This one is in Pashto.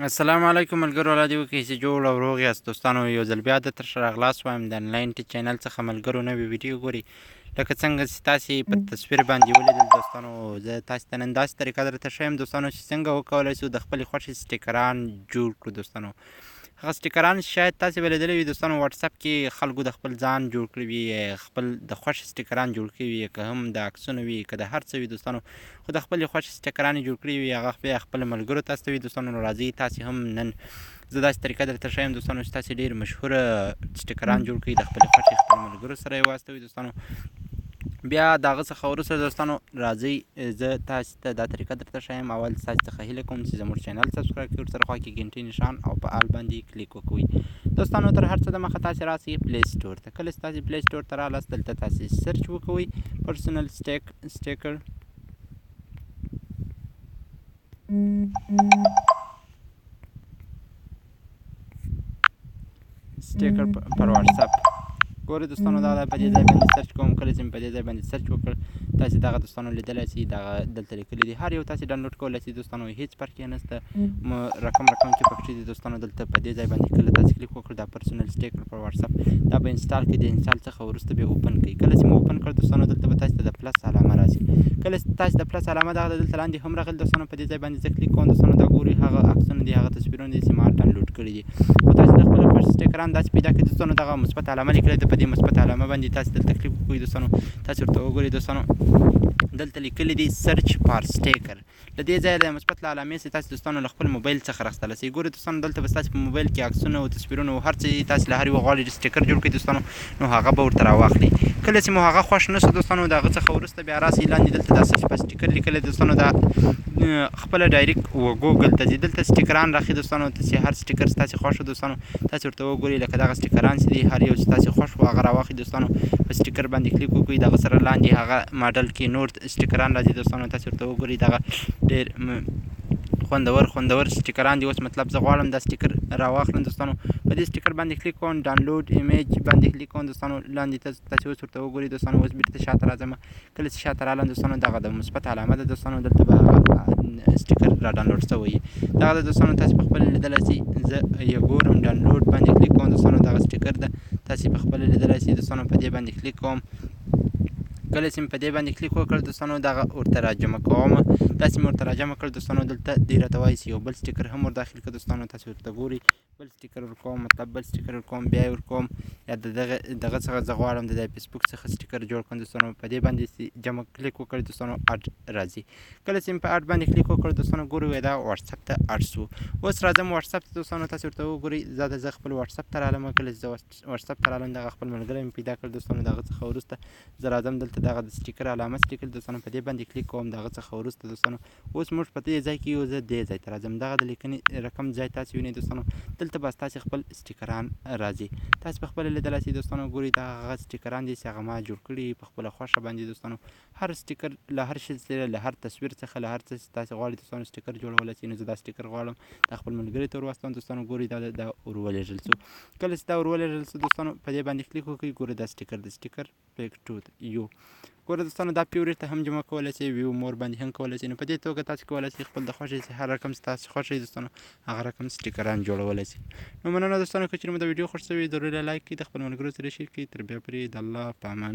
السلام علیکم ملګرو، الله دې وکړي چې جوړ او روغ یاست دوستانو. یو ځل بیا درته ښه راغلاست وایم د انلاین ټي چینل څخه. ملګرو نوې ویډیو ګوري لکه څنګه چې تاسې په تصویر باندې ولیدل دوستانو. زه تاسې ته نن داسې طریقه درته ښیم دوستانو چې څنګه وکولی شو د خپلې خوښې سټیکران جوړ کړو دوستانو. هغه سټیکران شاید تاسې به لیدلی وي دوستانو، واتساپ کې خلکو د خپل ځان جوړ کړي وي، خپل د خوښې سټیکران جوړ کړي وي، که هم د عکسونه وي که د هر څه وي دوستانو، خو د خپلې خوښې سټیکران یې جوړ کړي وي، هغه بیا خپلو ملګرو ته استوي دوستانو. نو راځئ تاسې هم نن زه داسې طریقه درته ښیم دوستانو چې تاسې ډېر مشهوره سټیکران جوړ کړئ، د خپلې خوښې خپلو ملګرو سره یې واستوئ دوستانو. بیا د هغه څخه وروسته دوستانو راځئ زه تاسې ته دا طریقه درته ښیم. اول تاسې څخه هیله کوم چې زموږ چینل سبسکرایب کړئ، ورسره خوا کې ګنټۍ نښان او په آل باندې کلیک وکوئ دوستانو. تر هر څه دمخه تاسې راسئ پلی سټور ته. کله چې تاسې پلی سټور ته رالاست، دلته تاسې سرچ وکوئ پرسنل سټیکر پر واتساپ. ګورئ دوستانو دا په دې ځای باندې سرچ کوم. کله چې مې په دې ځای باندې سرچ وکړ، تاسې دغه دوستانو لیدلی سئ، دغه دلته لیکلي دي، هر یو تاسې ډاونلوډ کولی سئ دوستانو، هېڅ فرق یې نشته. رقم چې پکښې دي دوستانو، دلته په دې ځای باندې کله تاسې کلیک وکړ دا پرسنل سټیکر پر واتساپ، دا به انسټال کړئ. د انسټال څخه وروسته بیا اوپن کړئ. کله چې مو اوپن کړ دوستانو، دلته به تاسې ته د پلس علامه راسي. کله چې تاسې د پلس علامه دغه دلته لاندې هم راغلي دوستانو، په دې ځای باندې زه کلیک کوم دوستانو. دا ګورئ هغه عکسونه دي، هغه تصویرونه دي چې ما ډاونلوډ کړي دي. خو تاسې د خپلو خوښې سټیکران داسې پیدا کړئ دوستانو. دغه مثبت علامه لیکلې ده، په دې مثبت علامه باندې تاسې دلته کلیک وکړئ دوستانو. تاسې ورته وګورئ دوستانو، دلته لیکلي دي سرچ فار سټیکر. له دې ځایه د مثبت له علامې څخه تاسې دوستانو له خپل موبایل څخه راخیستلی شئ. ګورئ دوستانو، دلته به ستاسې په موبایل کې عکسونه او تصویرونه او هر څه تاسې له هر یوه غواړئ سټیکر جوړ کړئ دوستانو، نو هغه به ورته راواخلئ. کله چې مو هغه خوښ نه شو دوستانو، د هغه څخه وروسته بیا راسئ لاندې دلته دا سرچ فار سټیکر لیکلی دوستانو، دا خپله ډایرکټ ګوګل ته ځئ، دلته سټیکران راښي دوستانو. چې هر سټیکر ستاسې خوښ وو دوستانو، تاسې ورته وګورئ، لکه دغه سټیکران چې دي، هر یو چې تاسې خوښ وو هغه راواخلئ دوستانو. په سټیکر باندې کلیک وکړئ، دغه سره لاندې هغه ماډل کې نور سټیکران راځي دوستانو. تاسې ورته وګورئ، دغه ډېر خوندور سټیکران دي. اوس مطلب زه غواړم دا سټیکر راواخلم دوستانو. په دې سټیکر باندې کلیک کوم، ډاونلوډ ایمیج باندې کلیک کوم دوستانو. لاندې تاسې اوس ورته وګورئ دوستانو. اوس بیرته شاته راځم. کله چې شاته راغلم دوستانو، دغه د مثبت علامه ده دوستانو، دلته به هغه سټیکر را ډاونلوډ شوی وي. دغه د دوستانو تاسې په خپله لیدلی شئ. زه یې ګورم، ډاونلوډ باندې کلیک کوم دوستانو. دغه سټیکر ده، تاسې په خپله لیدلی شئ دوستانو. په دې باندې کلیک کوم. کله چې مې په دې باندې کلیک وکړ دوستانو، دغه ورته راجمع کوم. داسې مې ورته راجمع کړ دوستانو. دلته دې راته وایي چې یو بل سټیکر هم ور داخل کړه دوستانو. تاسې ورته ګورئ، بل سټیکر ورکوم، مطلب بل سټیکر ورکوم، بیا یې ورکوم، یا د دغه څخه زه غواړم د فیسبوک څخه سټیکر جوړ کړم دوستانو. په دې باندې جمع کلیک وکړئ دوستانو، اډ راځي. کله چې مې په اډ باندې کلیک وکړ دوستانو، ګورئ دا واتساپ ته اډ شو. اوس راځم واتساپ ته دوستانو. تاسې ورته وګورئ، زه خپل واتساپ ته رالم. کله چې زه واتساپ ته رالم، دغه خپل ملګری مې پیدا کړ دوستانو. دغه څخه وروسته زه راځم، دلته دغه د سټیکر علامه لیکل دوستانو، په دې باندې کلیک کوم. دغه څخه وروسته دوستانو اوس موږ په دې ځای کې یو، زه دې ځای ته راځم. دغه د لیکنې رقم ځای تاسې وینئ دوستانو، دلته به ستاسې خپل سټیکران راځي. تاسې په خپله لیدلی شئ دوستانو. ګورئ دا هغه سټیکران دي چې هغه ما جوړ کړي په خپله خوښه باندې دوستانو. هر سټیکر له هر شي سره، له هر تصویر څخه، له هر څه چې تاسې غواړئ دوستانو سټیکر جوړولی شئ. نو زه دا سټیکر غواړم دا خپل ملګري ته ور واستوم دوستانو. ګورئ دا ورولېږل شو. کله چې دا ورولېږل شو دوستانو، په دې باندې کلیک وکړئ. ګورئ دا سټیکر د سټیکر پیک ټو یو. ګوره دوستانو، دا فیورېټ ته هم جمع کولی شئ، ویو مور باندې هم کولی شئ. نو په دې توګه تاسې کولی شئ خپل د خوښې چې هر رقم چې تاسې خوښوئ دوستانو، هغه رقم سټیکران جوړولی شئ. نو مننه دوستانو، که چېرې مو دا ویډیو خوښ شوي ضروري لایک کړئ، د خپلو ملګرو سره شیر کړئ. تر بیا پورې د الله په امان.